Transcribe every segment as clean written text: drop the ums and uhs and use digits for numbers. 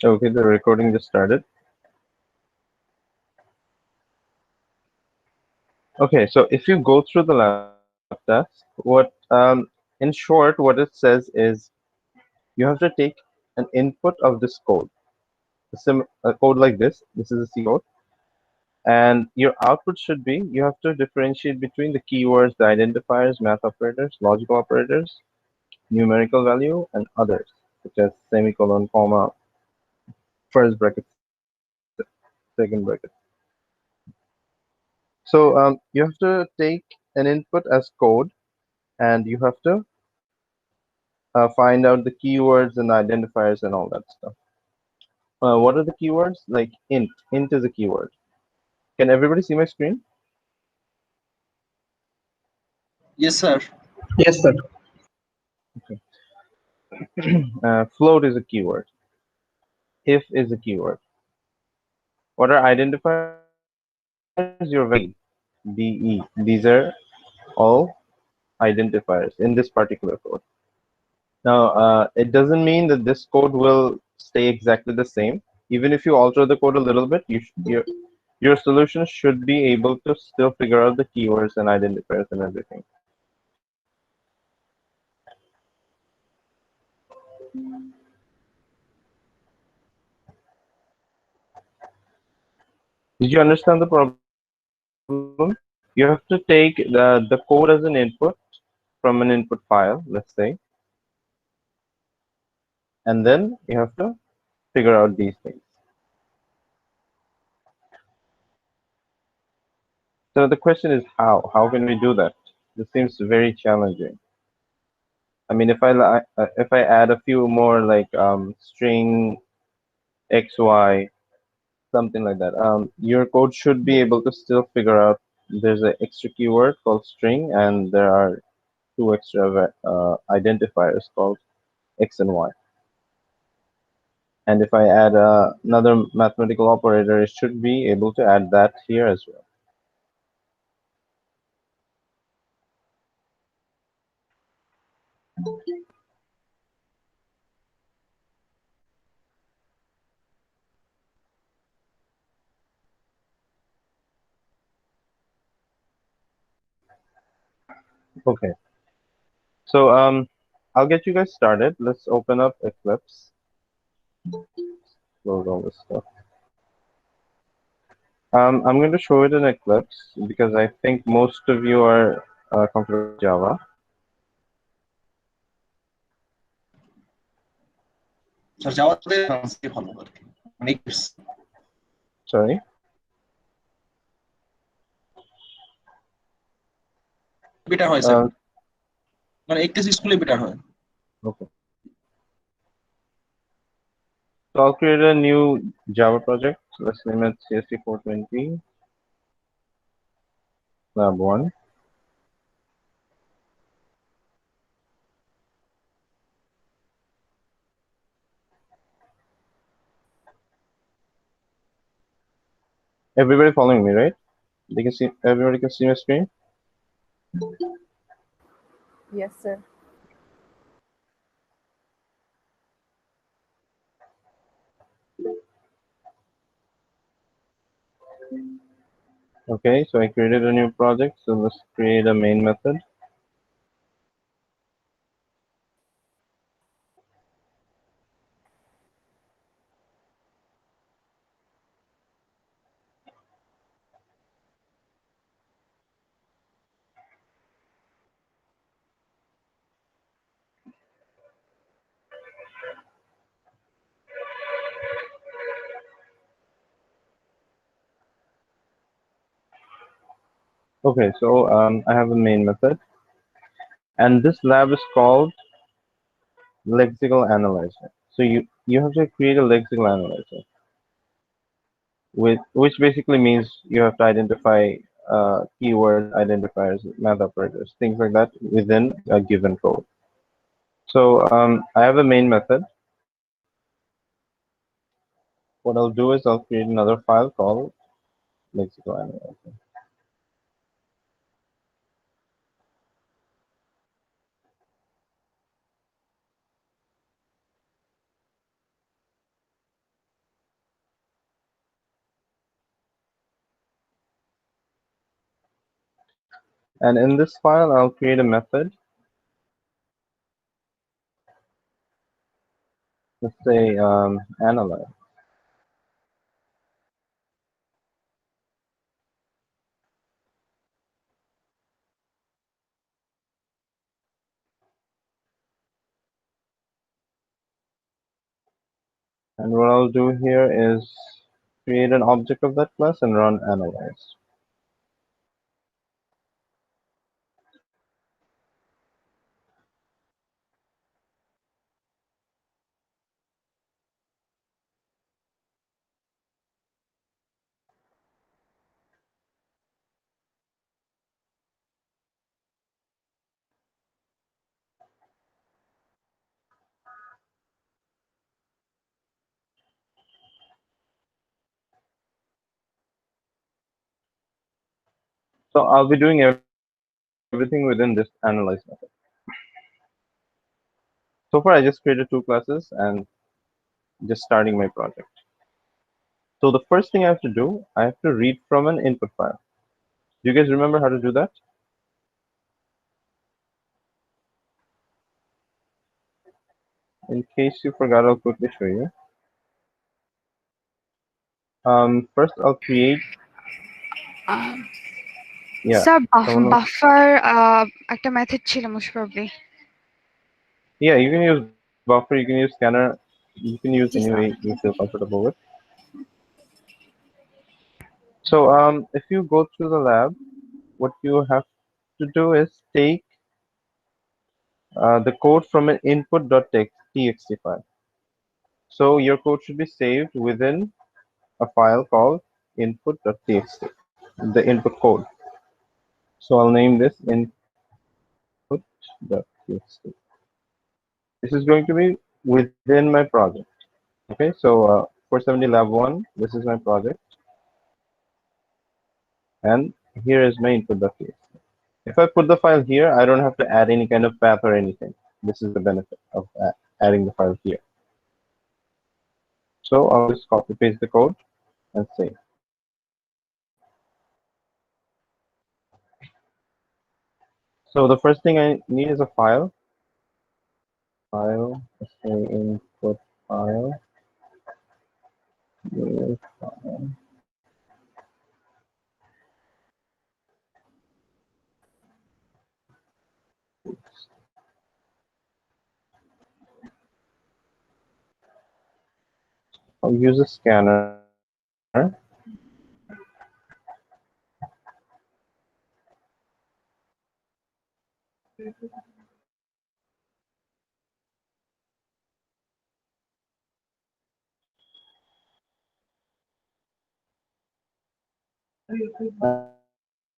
Okay, the recording just started. Okay, so if you go through the lab test, in short, what it says is you have to take an input of this code, a code like this. This is a C code, and your output should be you have to differentiate between the keywords, the identifiers, math operators, logical operators, numerical value, and others, such as semicolon, comma, first bracket, second bracket. So you have to take an input as code, and you have to find out the keywords and identifiers and all that stuff. What are the keywords? Like int. Int is a keyword. Can everybody see my screen? Yes, sir. Yes, sir. Okay. Float is a keyword. If is a keyword. What are identifiers? Your variable D, DE. These are all identifiers in this particular code. Now, it doesn't mean that this code will stay exactly the same. Even if you alter the code a little bit, your solution should be able to still figure out the keywords and identifiers and everything. Did you understand the problem? You have to take the code as an input from an input file, let's say, and then you have to figure out these things. So the question is how? How can we do that? This seems very challenging. I mean, if I add a few more like string XY, something like that, your code should be able to still figure out there's an extra keyword called string, and there are two extra identifiers called X and Y. And if I add another mathematical operator, it should be able to add that here as well. Okay, so I'll get you guys started. Let's open up Eclipse. Close all this stuff. I'm going to show it in Eclipse because I think most of you are comfortable with Java. Sir যাওয়াতে সে ভালো আর কি অনেক Sorry. Better হয় sir মানে একটা স্কুলে better হয় Okay. So I'll create a new Java project. Let's name it CSE420 Lab 1. Everybody following me, right? They can see. Everybody can see my screen. Yes, sir. Okay, so I created a new project. So let's create a main method. Okay, so I have a main method, and this lab is called lexical analyzer. So you have to create a lexical analyzer, which basically means you have to identify keywords, identifiers, math operators, things like that within a given code. So I have a main method. What I'll do is I'll create another file called lexical analyzer. And in this file, I'll create a method. Let's say analyze. And what I'll do here is create an object of that class and run analyze. So I'll be doing everything within this analyze method. So far, I just created two classes and just starting my project. So the first thing I have to do, I have to read from an input file. Do you guys remember how to do that? In case you forgot, I'll quickly show you. First, I'll create. Um, Yeah, sir someone else. Buffer একটা method ছিল most probably. Yeah, you can use buffer. You can use scanner. You can use any G way sir. you feel comfortable with. So if you go through the lab, what you have to do is take the code from an input.txt file. So your code should be saved within a file called input.txt, the input code. So I'll name this input.txt. This is going to be within my project. Okay, so 470 lab 1, this is my project, and here is my input.txt. If I put the file here, I don't have to add any kind of path or anything. This is the benefit of adding the file here. So I'll just copy paste the code and save. So the first thing I need is a file. File, let's say input file. New file. I'll use a scanner.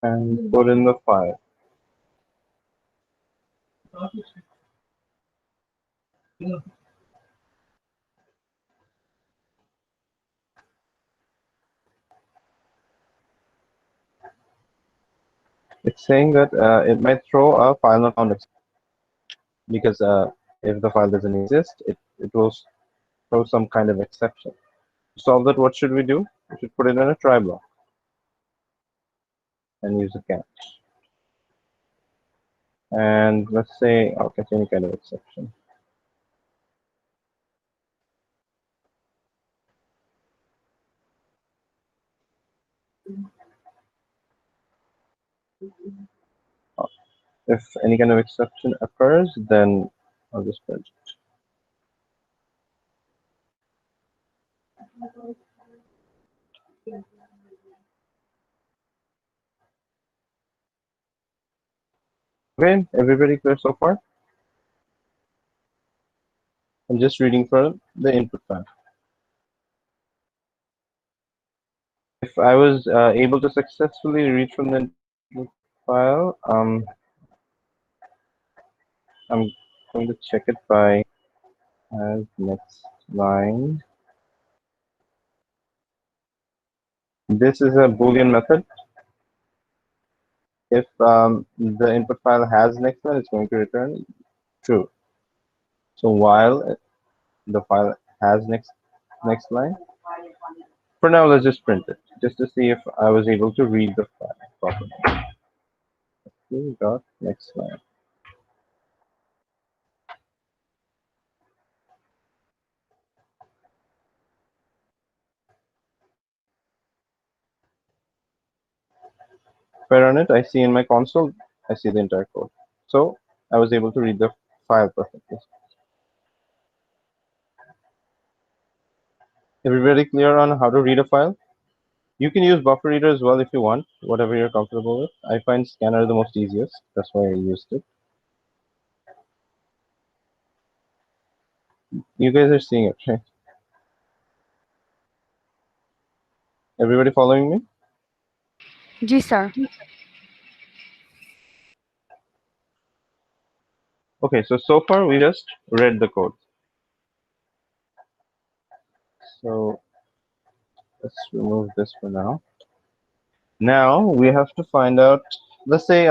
And put in the file. It's saying that it might throw a file not found because if the file doesn't exist, it will throw some kind of exception. To solve that, what should we do? We should put it in a try block and use a catch. And let's say I'll catch any kind of exception. If any kind of exception occurs, then I'll just print it. Okay, everybody clear so far? I'm just reading from the input file. If I was able to successfully read from the input file, I'm going to check it by as next line. This is a Boolean method. If the input file has next line, it's going to return true. So while the file has next line, for now let's just print it, just to see if I was able to read the file properly. Dot next line. If I run it, I see in my console, I see the entire code. So I was able to read the file perfectly. Everybody clear on how to read a file? You can use buffer reader as well if you want, whatever you're comfortable with. I find scanner the most easiest. That's why I used it. You guys are seeing it, right? Everybody following me? Ji sir. Okay, so far we just read the code. So let's remove this for now. Now we have to find out, let's say,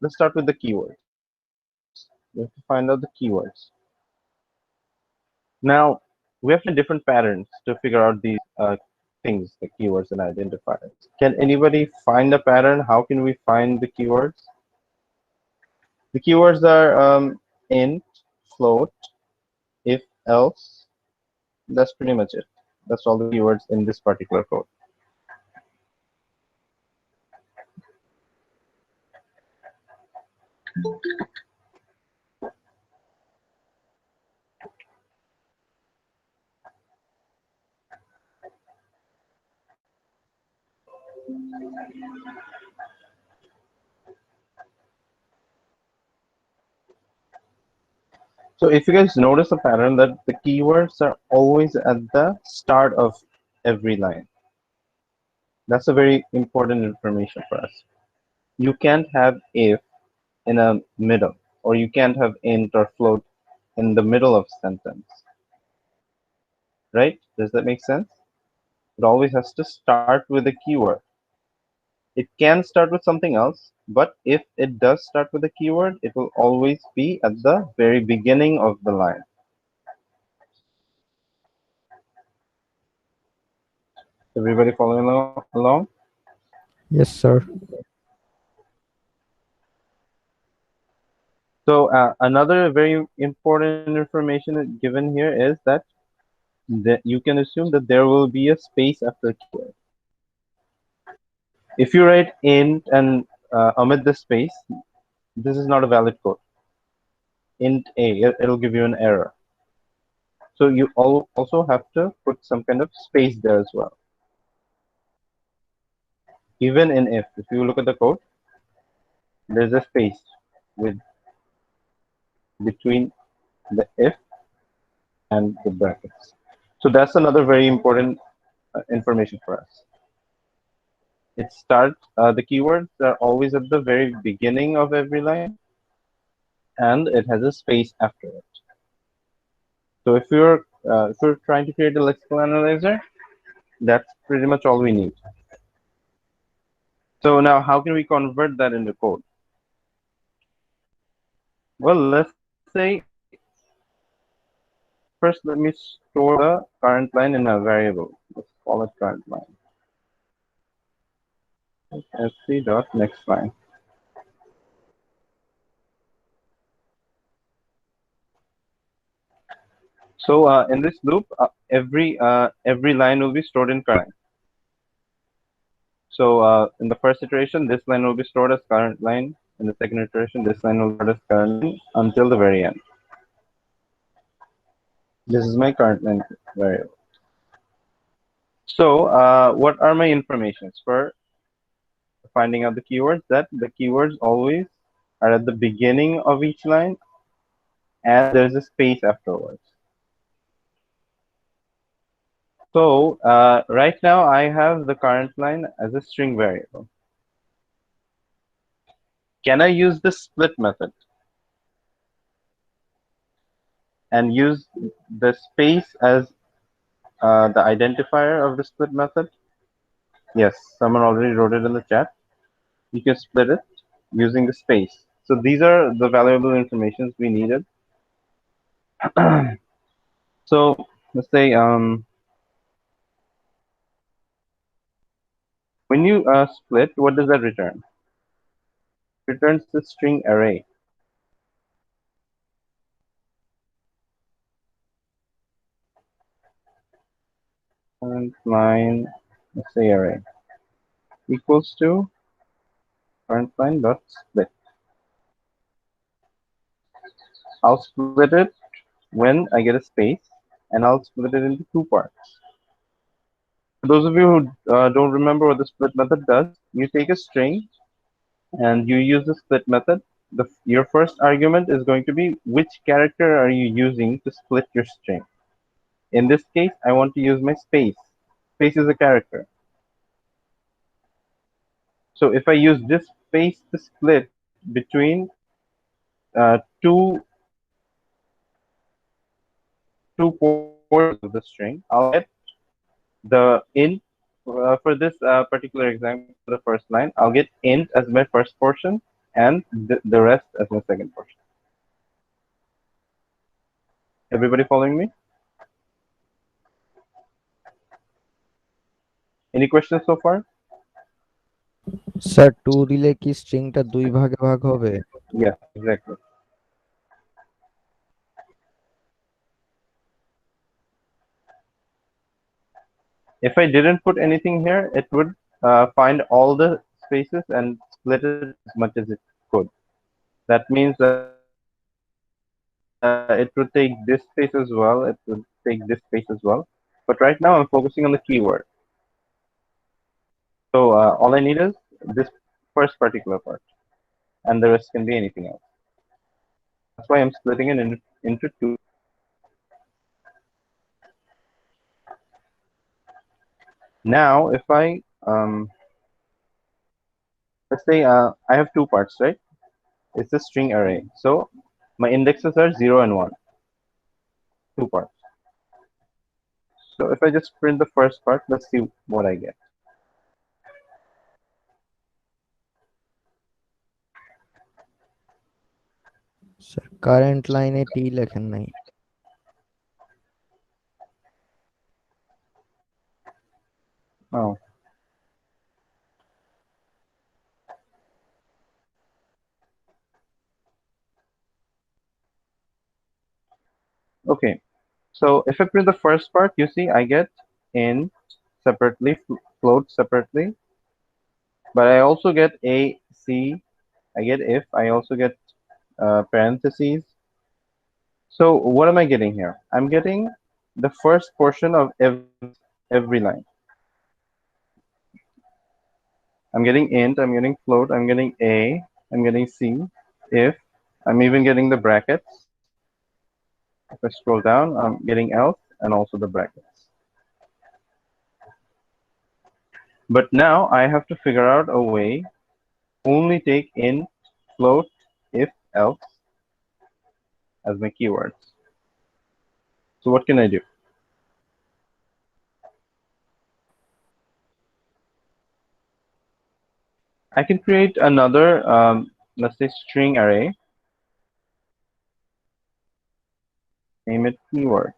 let's start with the keywords. We have to find out the keywords. Now we have different patterns to figure out these things, the keywords and identifiers. Can anybody find a pattern? How can we find the keywords? The keywords are int, float, if, else. That's pretty much it. That's all the keywords in this particular code. So if you guys notice a pattern that the keywords are always at the start of every line. That's a very important information for us. You can't have if in a middle, or you can't have int or float in the middle of sentence. Right? Does that make sense? It always has to start with a keyword. It can start with something else, but if it does start with a keyword, it will always be at the very beginning of the line. Everybody following along? Yes, sir. So another very important information given here is that you can assume that there will be a space after keyword. If you write int and omit the space, this is not a valid code. Int a, it'll give you an error. So you also have to put some kind of space there as well. Even in if you look at the code, there's a space with between the if and the brackets. So that's another very important information for us. It starts, the keywords are always at the very beginning of every line, and it has a space after it. So if you're trying to create a lexical analyzer, that's pretty much all we need. So now how can we convert that into code? Well, let's say, first let me store the current line in a variable. Let's call it current line. sc dot next line. So in this loop, every line will be stored in current. So in the first iteration, this line will be stored as current line. In the second iteration, this line will be stored as current line until the very end. This is my current line variable. So what are my informations for finding out the keywords? That the keywords always are at the beginning of each line, and there's a space afterwards. So right now I have the current line as a string variable. Can I use the split method and use the space as the identifier of the split method? Yes, someone already wrote it in the chat. You can split it using the space. So these are the valuable informations we needed. So let's say when you split, what does that return? returns the string array. Current line, let's say array, equals to current line dot split. I'll split it when I get a space, and I'll split it into two parts. For those of you who don't remember what the split method does, you take a string and you use the split method. Your first argument is going to be which character are you using to split your string. In this case, I want to use my space. Space is a character. So if I use this space to split between two portions of the string, I'll get the int for this particular example for the first line. I'll get int as my first portion and the rest as my second portion. Everybody following me? Any questions so far? Sir two দিলে কি স্ট্রিংটা দুই ভাগে ভাগ হবে? Yeah, exactly. If I didn't put anything here, it would find all the spaces and split it as much as it could. That means it would take this space as well. It would take this space as well. But right now, I'm focusing on the keyword. So all I need is this first particular part, and the rest can be anything else. That's why I'm splitting it into two. Now, if I let's say I have two parts, right? It's a string array. So my indexes are 0 and 1, two parts. So if I just print the first part, let's see what I get. Sir current লাইনে টি লেখেন নাই। Oh. Okay. So if I print the first part, you see I get int separately, float separately, but I also get a, c, I get if, I also get parentheses. So what am I getting here? I'm getting the first portion of every line. I'm getting int, I'm getting float, I'm getting a, I'm getting c, if, I'm even getting the brackets. If I scroll down, I'm getting else and also the brackets. But now I have to figure out a way only take int, float, if, else as my keywords. So what can I do? I can create another, let's say, string array. Name it keywords.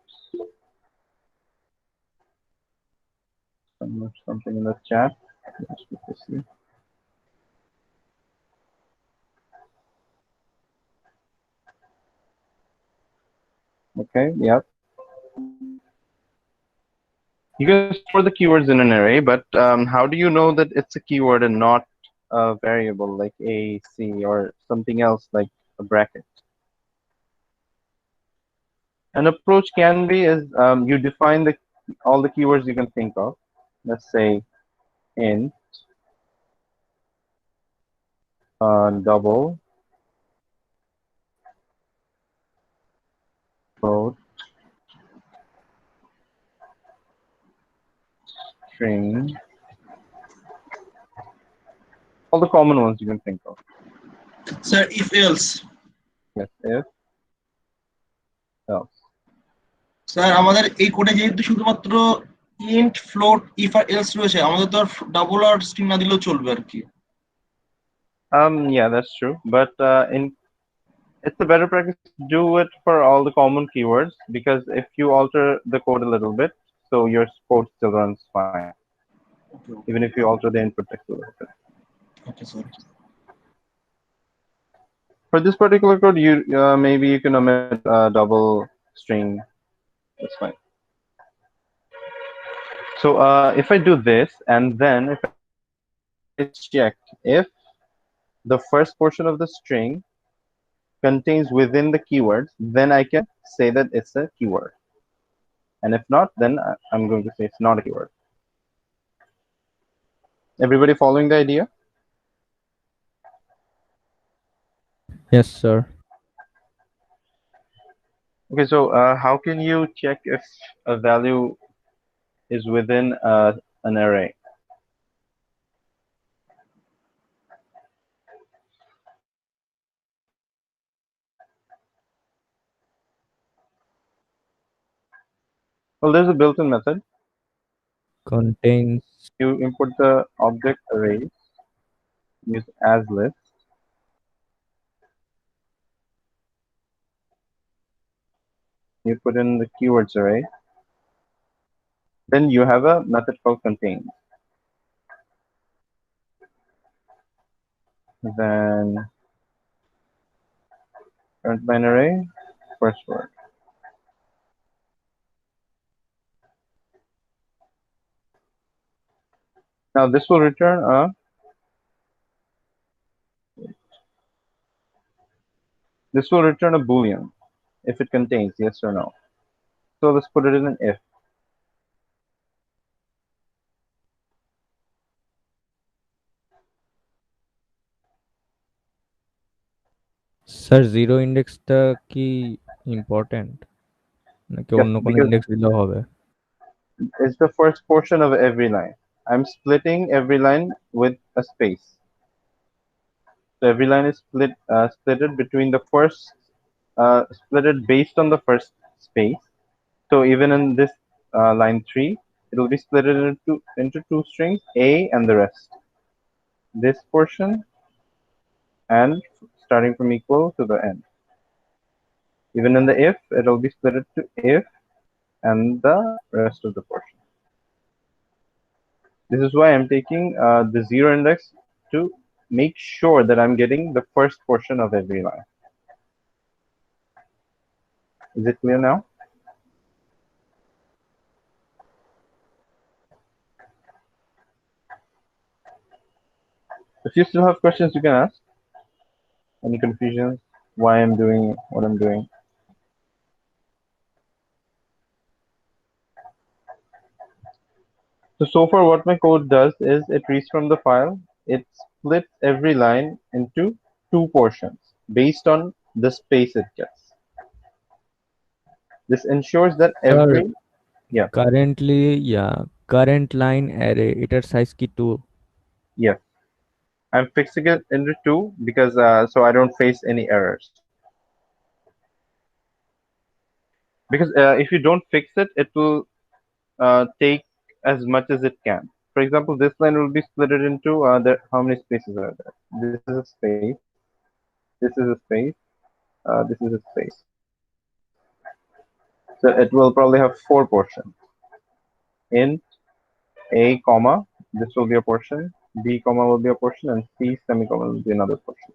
Something in the chat. Let's put this here. Okay, yep. You can store the keywords in an array, but how do you know that it's a keyword and not a variable like a, c, or something else like a bracket? An approach can be is you define all the keywords you can think of. Let's say int, double, float, string, all the common ones you can think of. Sir, if else. Yes, if, else. Sir আমাদের এই কোডে যেহেতু শুধুমাত্র int float if আর else রয়েছে, আমাদের তো আর double আর string না দিলেও চলবে আর কি। Yeah, that's true, but it's a better practice to do it for all the common keywords, because if you alter the code a little bit, so your code still runs fine, Okay, even if you alter the input text a little bit. okay, sir. For this particular code, you maybe you can omit double string. That's fine. So if I do this, and then if I check if the first portion of the string contains within the keywords, then I can say that it's a keyword. And if not, then I'm going to say it's not a keyword. Everybody following the idea? Yes, sir. Okay, so how can you check if a value is within an array? Well, there's a built-in method. Contains. You import the object arrays, use as list. You put in the keywords array. Then you have a method called contain. Then current line array, first word. Now this will return a boolean if it contains yes or no. So let's put it in an if. Sir zero ইন্ডেক্সটা কি important নাকি Yep, অন্য কোনো because index দিলেও হবে? it's the first portion of every line. I'm splitting every line with a space. So every line is splitted between the first, splitted based on the first space. So even in this line 3, it will be split into two strings, A and the rest. This portion and starting from equal to the end. Even in the if, it will be split to if and the rest of the portion. This is why I'm taking the zero index to make sure that I'm getting the first portion of every line. Is it clear now? If you still have questions, you can ask. Any confusions? Why I'm doing what I'm doing? So far what my code does is it reads from the file, it splits every line into two portions based on the space it gets. This ensures that sir yeah, current line array এটার size কি 2? yeah. I'm fixing it into two because so I don't face any errors. Because if you don't fix it, it will take as much as it can. For example, this line will be split into how many spaces are there? This is a space. This is a space. This is a space. So it will probably have four portions. Int a comma, this will be a portion. B comma will be a portion, and C semicolon will be another portion.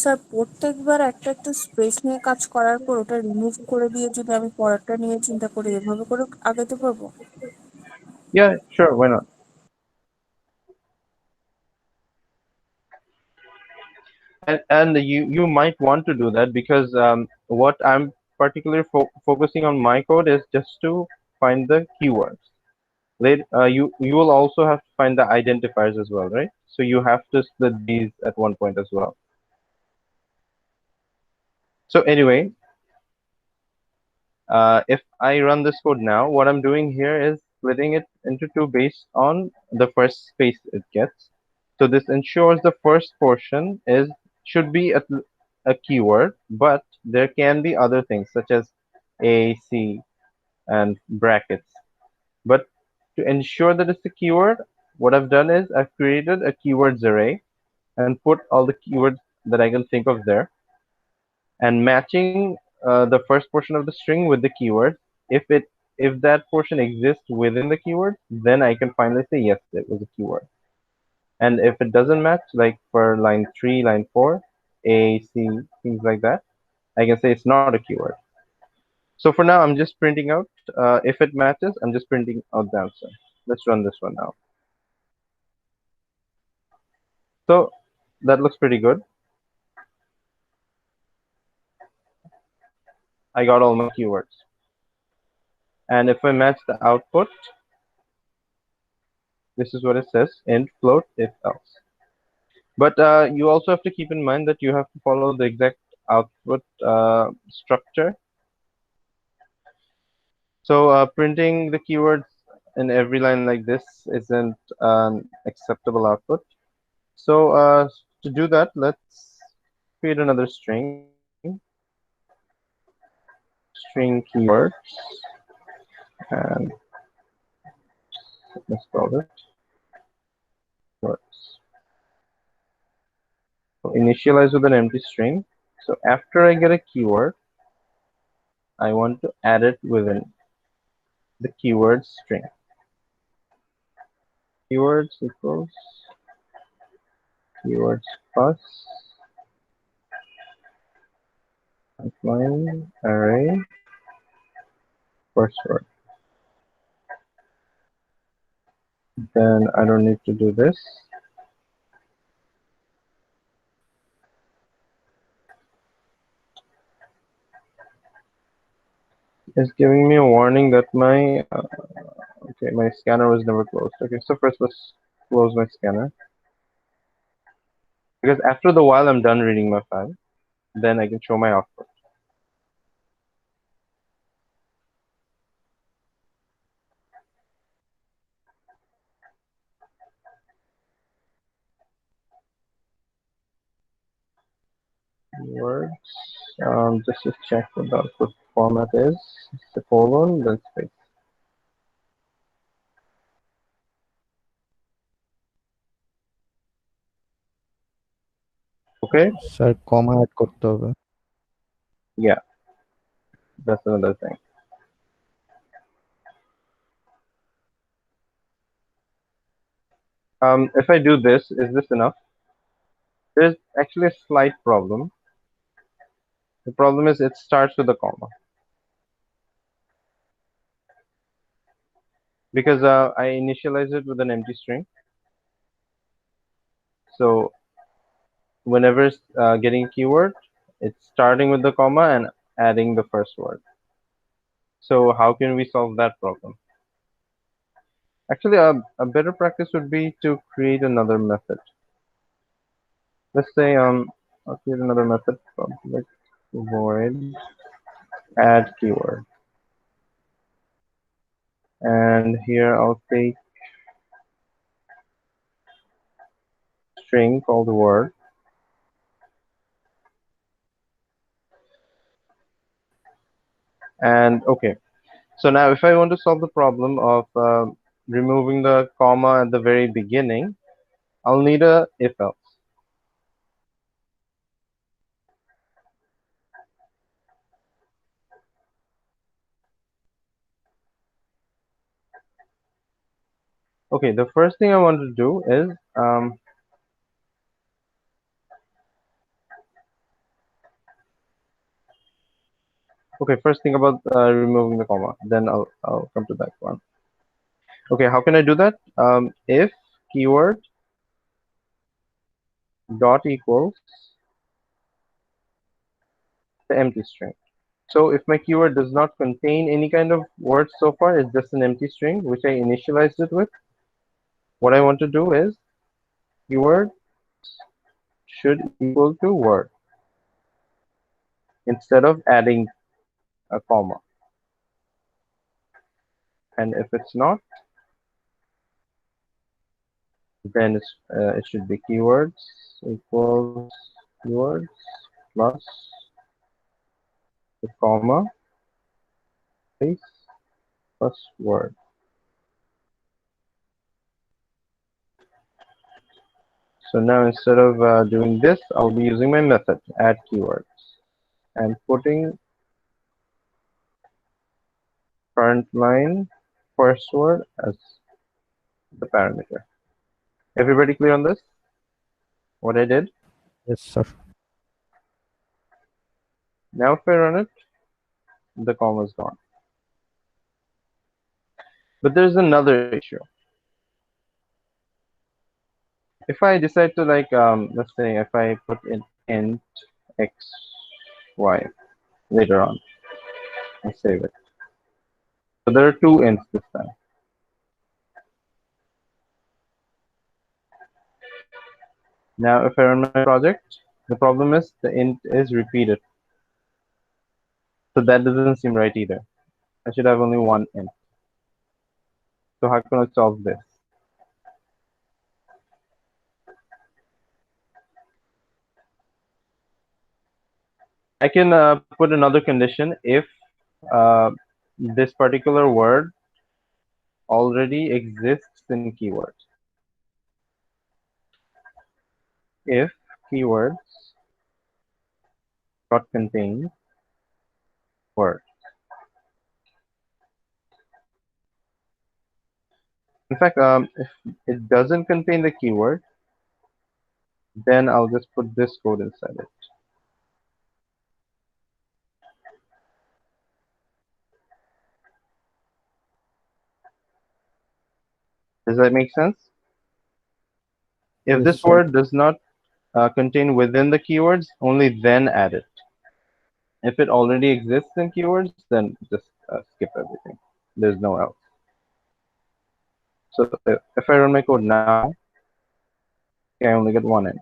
Sir প্রত্যেকবার একটা একটা space নিয়ে কাজ করার পর ওটা remove করে দিয়ে যদি আমি পরেরটা নিয়ে চিন্তা করি এভাবে করে আগাতে পারবো? Yeah, sure, why not? And you might want to do that because what I'm particularly focusing on my code is just to find the keywords. You will also have to find the identifiers as well, right? So you have to split these at one point as well. So anyway, if I run this code now, what I'm doing here is splitting it into two based on the first space it gets. So this ensures the first portion should be a keyword, but there can be other things such as A, C, and brackets. But to ensure that it's a keyword, what I've done is I've created a keywords array and put all the keywords that I can think of there and matching the first portion of the string with the keyword. If that portion exists within the keyword, then I can finally say yes, it was a keyword. And if it doesn't match, like for line 3, line 4, A, C, things like that, I can say it's not a keyword. So for now, I'm just printing out. If it matches, I'm just printing out the answer. Let's run this one now. So that looks pretty good. I got all my keywords. And if I match the output, this is what it says: int, float, if, else. But you also have to keep in mind that you have to follow the exact output structure. So printing the keywords in every line like this isn't an acceptable output. So to do that, let's create another string keywords, and let's call it words. So initialize with an empty string. So after I get a keyword, I want to add it within the keyword string. Keywords equals keywords plus line array first word. Then I don't need to do this. It's giving me a warning that my okay, my scanner was never closed. Okay, so first let's close my scanner, because after the while I'm done reading my file, then I can show my output. Words. Just to check what the output format is. It's a colon, then space. Okay. Sir comma add করতে হবে। Yeah, that's another thing. If I do this, is this enough? There's actually a slight problem. The problem is it starts with a comma. Because I initialize it with an empty string. So whenever it's getting a keyword, it's starting with the comma and adding the first word. So how can we solve that problem? Actually, a better practice would be to create another method. Let's say I'll create another method public void add keyword, and here I'll take string called word, and okay. So now if I want to solve the problem of removing the comma at the very beginning, I'll need a if else. Okay, the first thing I want to do is okay, first thing about removing the comma, then I'll come to that one. Okay, how can I do that? If keyword dot equals the empty string. So if my keyword does not contain any kind of words so far, it's just an empty string which I initialized it with, what I want to do is keyword should equal to word instead of adding a comma. And if it's not, then it should be keywords equals keywords plus the comma space plus word. So now instead of doing this, I'll be using my method add keywords and putting current line first word as the parameter. Everybody clear on this? What I did? Yes, sir. Now if I run it, the comma is gone. But there's another issue. If I decide to like, let's say if I put in int x, y later on and save it. So there are two ints this time. Now if I run my project, the problem is the int is repeated. So that doesn't seem right either. I should have only one int. So how can I solve this? I can put another condition if uh, this particular word already exists in keywords. If keywords dot contain word. In fact, if it doesn't contain the keyword, then I'll just put this code inside it. Does that make sense? If Yes, this sir. word does not contain within the keywords, only then add it. If it already exists in keywords, then just skip everything. There's no else. So if I run my code now, I only get one int.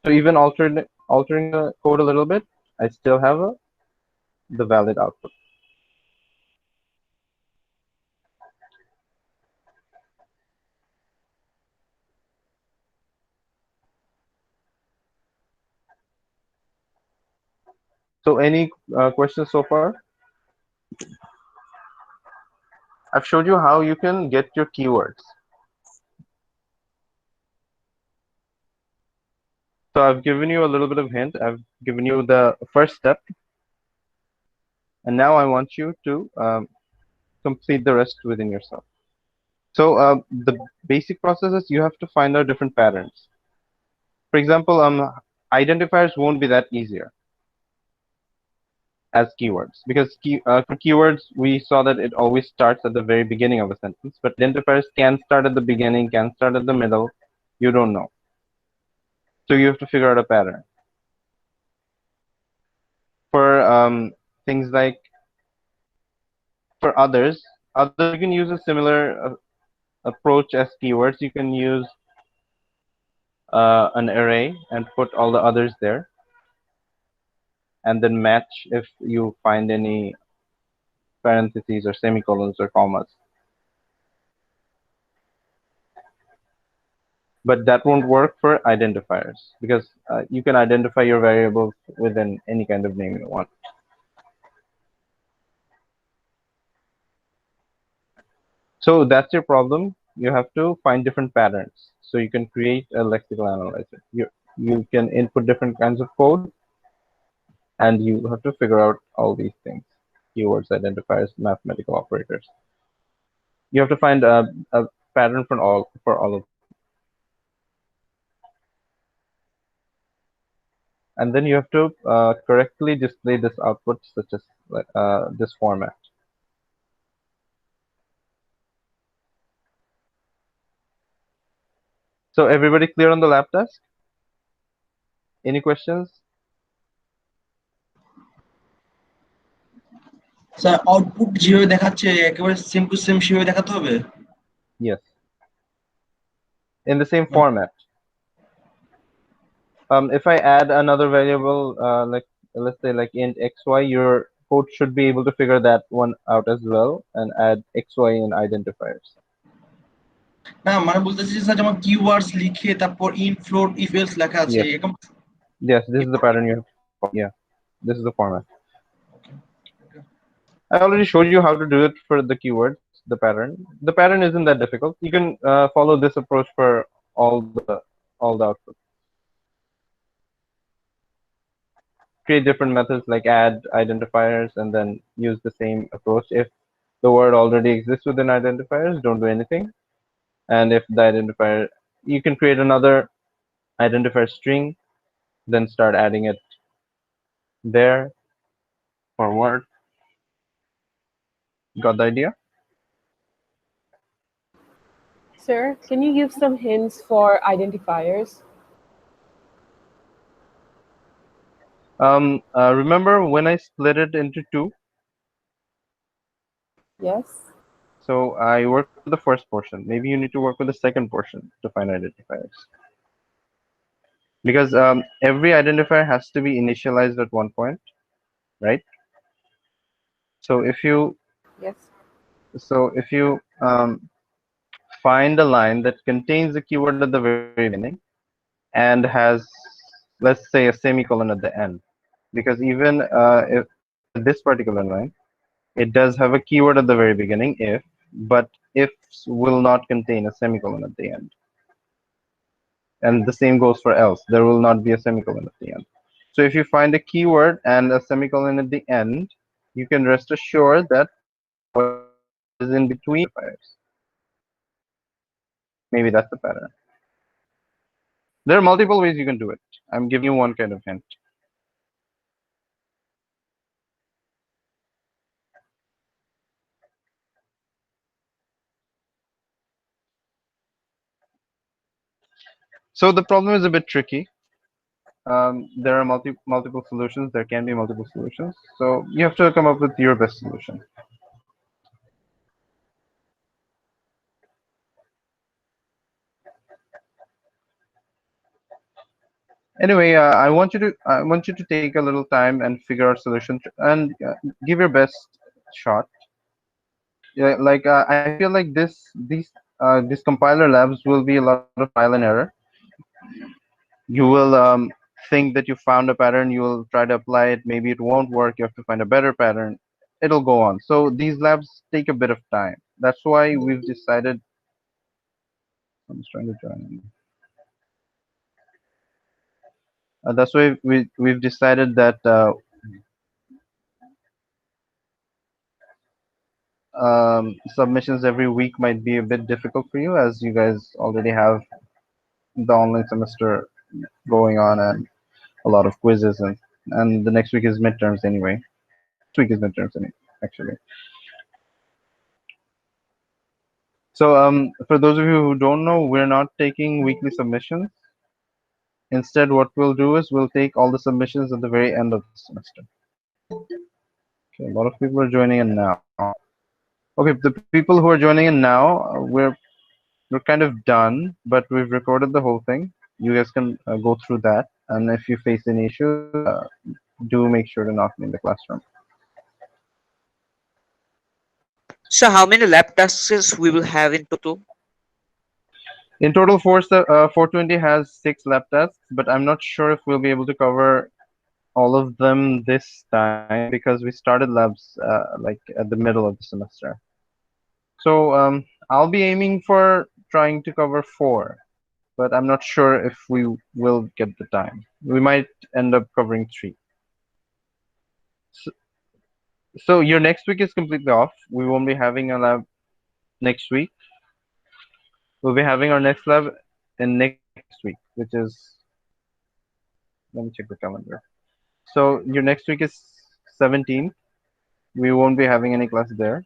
So even altering the code a little bit, I still have the valid output. So any questions so far? I've showed you how you can get your keywords. So I've given you a little bit of hint. I've given you the first step. And now I want you to complete the rest within yourself. So the basic process is you have to find out different patterns. For example, identifiers won't be that easier as keywords because for keywords we saw that it always starts at the very beginning of a sentence, but identifiers can start at the beginning, can start at the middle. You don't know. So you have to figure out a pattern. For things like for others you can use a similar approach as keywords. You can use an array and put all the others there, and then match if you find any parentheses or semicolons or commas. But that won't work for identifiers because you can identify your variables within any kind of name you want. So that's your problem. You have to find different patterns. So you can create a lexical analyzer. You can input different kinds of code, and you have to figure out all these things: keywords, identifiers, mathematical operators. You have to find a pattern for all of them. And then you have to correctly display this output such as this format. So everybody clear on the lab task? Any questions? Sir output যেভাবে দেখাচ্ছে একেবারে same to same সেভাবে দেখাতে হবে? Yes. In the same format. If I add another variable, like let's say like int xy, your code should be able to figure that one out as well and add xy in identifiers. না মানে বলতেছি যে sir যেমন keywords লিখে তারপর in float if else লেখা আছে Yes. এরকম। Yes, this is the pattern you have to follow. Yeah, this is the format. I already showed you how to do it for the keywords, the pattern. The pattern isn't that difficult. You can follow this approach for all the outputs. Create different methods like add identifiers and then use the same approach. If the word already exists within identifiers, don't do anything. And if the identifier, you can create another identifier string, then start adding it there forward. Got the idea? Sir, can you give some hints for identifiers? Remember when I split it into two? Yes. So I work with the first portion. Maybe you need to work with the second portion to find identifiers. Because every identifier has to be initialized at one point, right? So if you Yes. find a line that contains a keyword at the very beginning and has, let's say, a semicolon at the end, because even if you look at this particular line, it does have a keyword at the very beginning, if, but ifs will not contain a semicolon at the end. And the same goes for else. There will not be a semicolon at the end. So if you find a keyword and a semicolon at the end, you can rest assured that whatever is in between fires. Maybe that's the pattern. There are multiple ways you can do it. I'm giving you one kind of hint. So the problem is a bit tricky. There are multiple solutions. There can be multiple solutions. So you have to come up with your best solution. Anyway, I want you to take a little time and figure out solution and give your best shot. Yeah, like I feel like these compiler labs will be a lot of trial and error. You will think that you found a pattern, you will try to apply it, maybe it won't work, you have to find a better pattern. It'll go on. So these labs take a bit of time. That's why we've decided. I'm just trying to join. That's why we've decided that submissions every week might be a bit difficult for you, as you guys already have the online semester going on and a lot of quizzes, and the next week is midterms anyway. Next week is midterms actually. So for those of you who don't know, we're not taking weekly submissions. Instead, what we'll do is we'll take all the submissions at the very end of the semester. Okay, a lot of people are joining in now. Okay, the people who are joining in now, we're kind of done, but we've recorded the whole thing. You guys can go through that, and if you face any issues, do make sure to knock me in the classroom. So how many lab tasks we will have in total? In total, 420 has 6 lab tasks, but I'm not sure if we'll be able to cover all of them this time because we started labs like at the middle of the semester. So I'll be aiming for trying to cover 4, but I'm not sure if we will get the time. We might end up covering 3. So, so your next week is completely off. We won't be having a lab next week. We'll be having our next lab in next week, which is, let me check the calendar. So your next week is 17th. We won't be having any class there.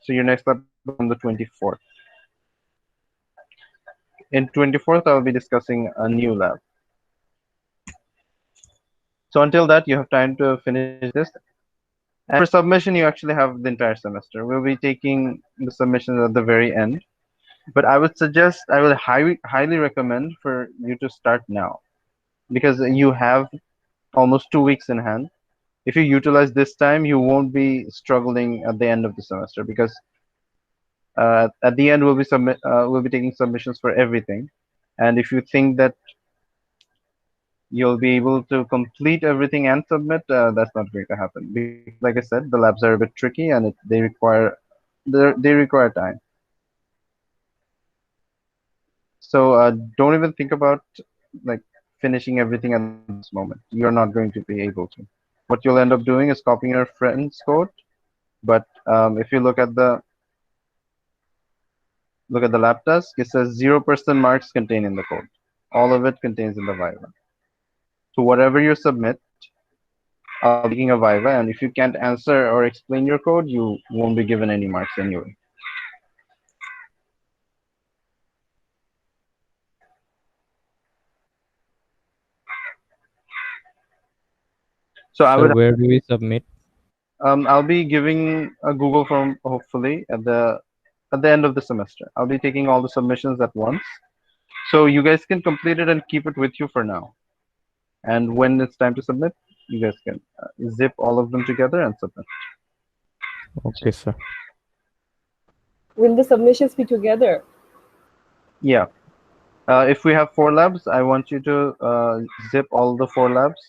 So your next lab is on the 24th. In 24th, I'll be discussing a new lab. So until that, you have time to finish this. And for submission, you actually have the entire semester. We'll be taking the submissions at the very end. But I would suggest, I would highly recommend for you to start now, because you have almost 2 weeks in hand. If you utilize this time, you won't be struggling at the end of the semester, because at the end we'll be taking submissions for everything. And if you think that you'll be able to complete everything and submit, that's not going to happen, because like I said, the labs are a bit tricky and they require time. So don't even think about like finishing everything at this moment. You're not going to be able to. What you'll end up doing is copying your friend's code. But if you look at the Look at the lab task. It says 0% marks contained in the code. All of it contains in the Viva. So whatever you submit, I'll be taking a Viva, and if you can't answer or explain your code, you won't be given any marks anyway. So I Sir, would, where do we submit? I'll be giving a Google form hopefully at the end of the semester. I'll be taking all the submissions at once, so you guys can complete it and keep it with you for now. And when it's time to submit, you guys can zip all of them together and submit. Okay, sir. Will the submissions be together? Yeah. If we have 4 labs, I want you to zip all the 4 labs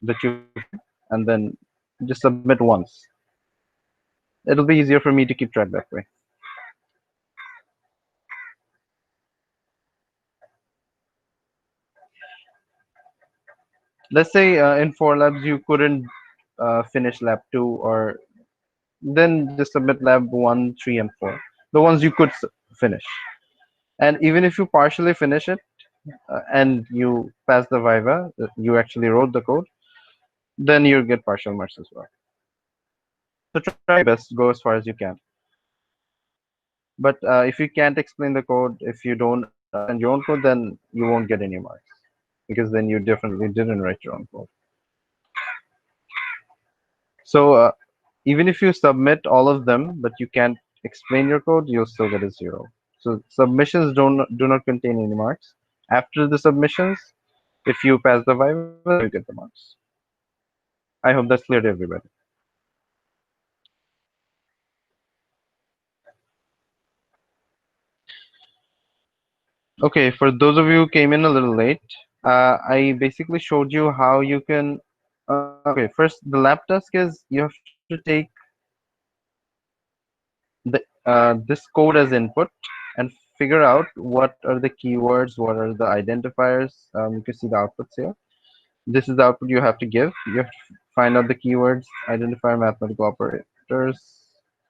that you've had, and then just submit once. It'll be easier for me to keep track that way. Let's say in 4 labs you couldn't finish lab 2, or then just submit lab 1, 3, and 4. The ones you could finish. And even if you partially finish it and you pass the Viva, you actually wrote the code, then you get partial marks as well. So try your best, go as far as you can. But if you can't explain the code, if you don't understand your own code, then you won't get any marks, because then you definitely didn't write your own code. So even if you submit all of them, but you can't explain your code, you'll still get a 0. So submissions do not contain any marks. After the submissions, if you pass the Viva, then you get the marks. I hope that's clear to everybody. Okay, for those of you who came in a little late, I basically showed you how you can. Okay, first the lab task is you have to take this code as input and figure out what are the keywords, what are the identifiers. You can see the outputs here. This is the output you have to give. You have to find out the keywords, identifier, mathematical operators,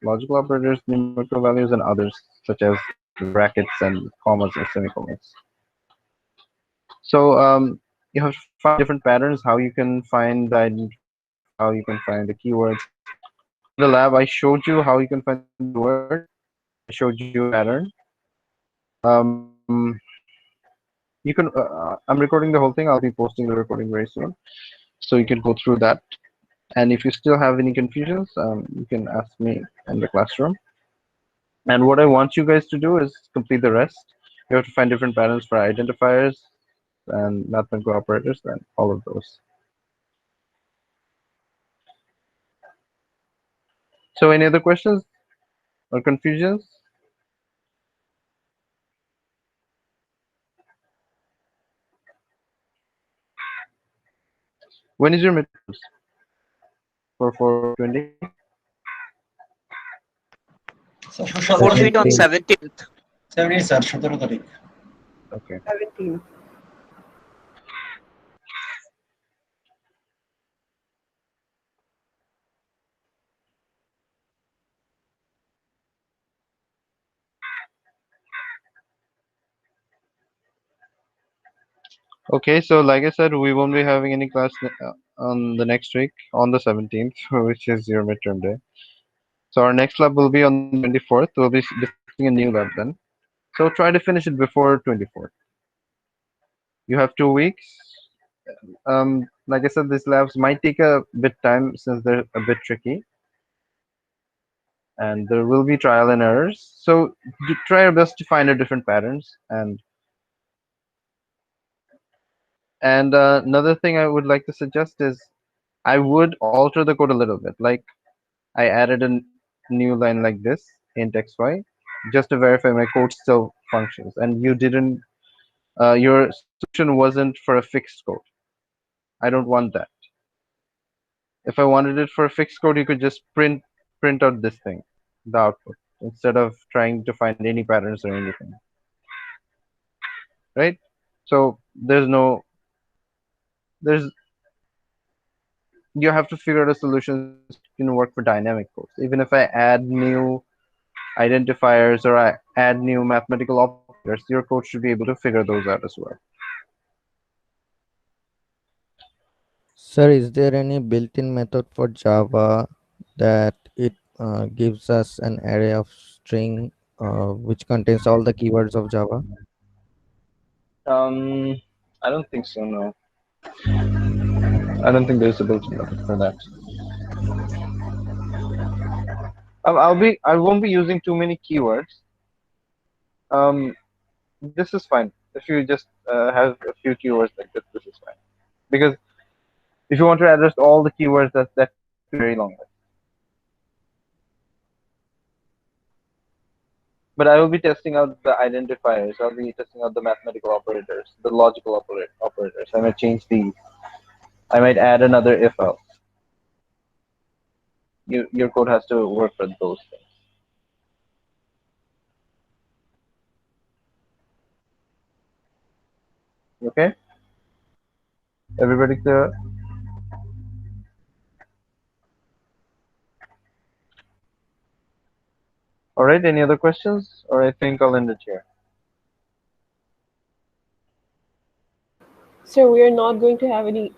logical operators, numerical values, and others such as brackets and commas and semicolons. So you have to find different patterns, how you can find the identifiers, how you can find the keywords. In the lab, I showed you how you can find the keyword. I showed you a pattern. You can. I'm recording the whole thing. I'll be posting the recording very soon, so you can go through that. And if you still have any confusions, you can ask me in the classroom. And what I want you guys to do is complete the rest. You have to find different patterns for identifiers and mathematical operators and all of those. So any other questions or confusions? When is your midterms for 420? Sir For it on 17th. 17th. 17 sir 17 তারিখ। Okay. 17. Okay, so like I said, we won't be having any class on the next week on the 17th, which is your midterm day. So our next lab will be on the 24th. We'll be discussing a new lab then. So try to finish it before 24th. You have 2 weeks. Like I said, these labs might take a bit time since they're a bit tricky, and there will be trial and errors. So you try your best to find out different patterns. And another thing I would like to suggest is I would alter the code a little bit. Like I added a new line like this, int xy, just to verify my code still functions. And you didn't, your solution wasn't for a fixed code. I don't want that. If I wanted it for a fixed code, you could just print out this thing, the output, instead of trying to find any patterns or anything. Right? So you have to figure out a solution that can work for dynamic codes. Even if I add new identifiers or add new mathematical operators, your code should be able to figure those out as well. Sir, is there any built-in method for Java that it gives us an array of string which contains all the keywords of Java? I don't think so. No, I don't think there's a built-in method for that. I won't be using too many keywords. This is fine. If you just have a few keywords like this is fine. Because if you want to address all the keywords, that could be a very long list. But I will be testing out the identifiers. I'll be testing out the mathematical operators, the logical operators. I might change these. I might add another if else. Your code has to work for those things. Okay? Everybody clear? All right, any other questions? Or I think I'll end it here. So we are not going to have any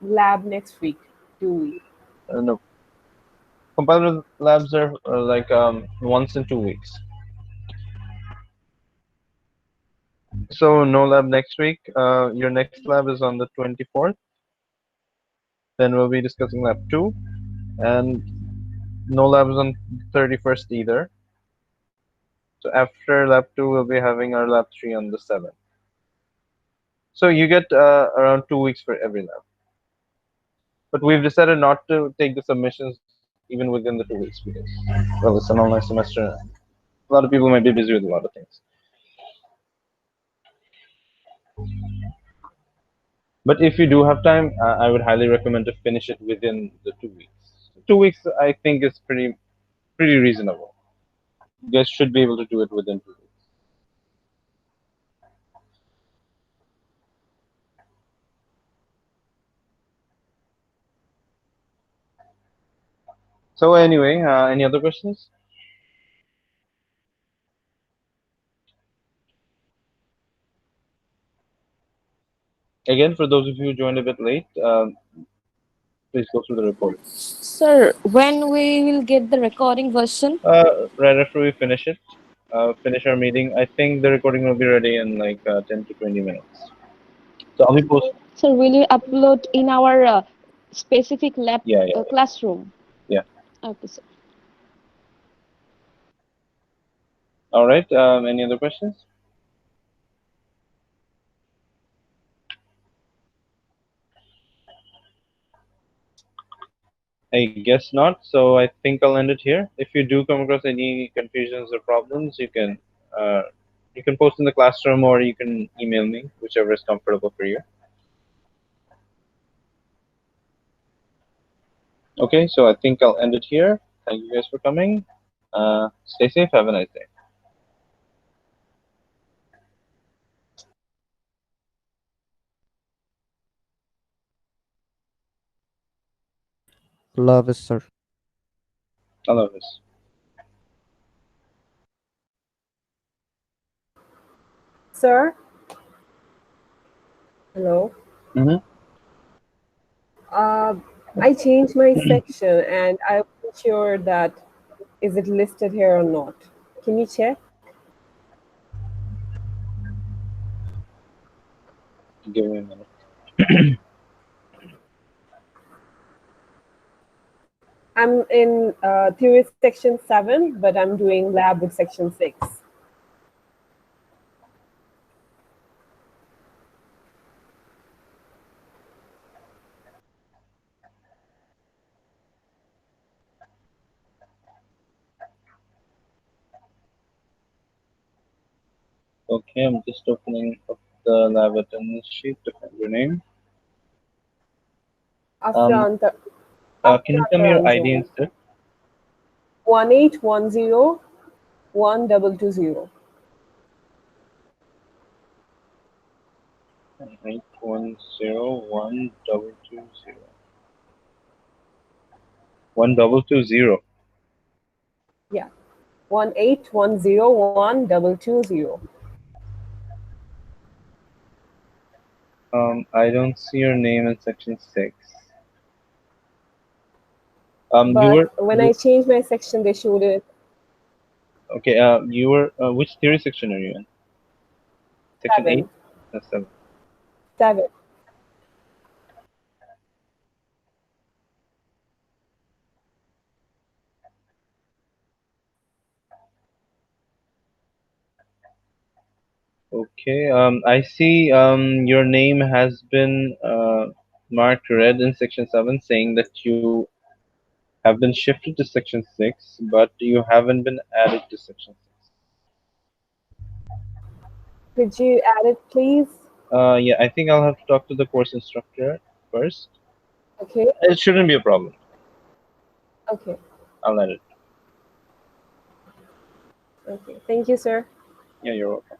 lab next week, do we? No. Compiler labs are like once in 2 weeks. So no lab next week. Your next lab is on the 24th. Then we'll be discussing lab 2. And no lab is on 31st either. So after lab 2, we'll be having our lab 3 on the 7th. So you get around 2 weeks for every lab. But we've decided not to take the submissions even within the 2 weeks because, well, it's an online semester. A lot of people might be busy with a lot of things. But if you do have time, I would highly recommend to finish it within the 2 weeks. 2 weeks, I think, is pretty reasonable. You guys should be able to do it within 2 weeks. So anyway, any other questions? Again, for those of you who joined a bit late, please go through the recording. Sir, when we will get the recording version? Right after we finish it, finish our meeting, I think the recording will be ready in like 10 to 20 minutes. So I'll be posting. So will you upload in our specific lab Yeah. classroom? Yeah. Okay, sir. All right. Any other questions? I guess not. So I think I'll end it here. If you do come across any confusions or problems, you can post in the classroom or you can email me, whichever is comfortable for you. Okay, so I think I'll end it here. Thank you guys for coming. Stay safe. Have a nice day. Love is, sir. Allah Hafiz. Sir? Hello? Mm-hmm. I changed my section and I wasn't sure that is it listed here or not. Can you check? Give me a minute. I'm in theory section 7, but I'm doing lab with section 6. Okay, I'm just opening up the lab attendance sheet to find your name. After Can you tell me your ID instead? 18101220. 8101220. 1220. Yeah. 181012220. I don't see your name in section 6. But when I changed my section, they showed it. Okay, you were, which theory section are you in? Section 8? 7. 7. 7. Okay, I see your name has been marked red in section 7, saying that you have been shifted to section 6, but you haven't been added to section 6. Could you add it, please? Yeah, I think I'll have to talk to the course instructor first. Okay. It shouldn't be a problem. Okay. I'll add it. Okay. Thank you, sir. Yeah, you're welcome.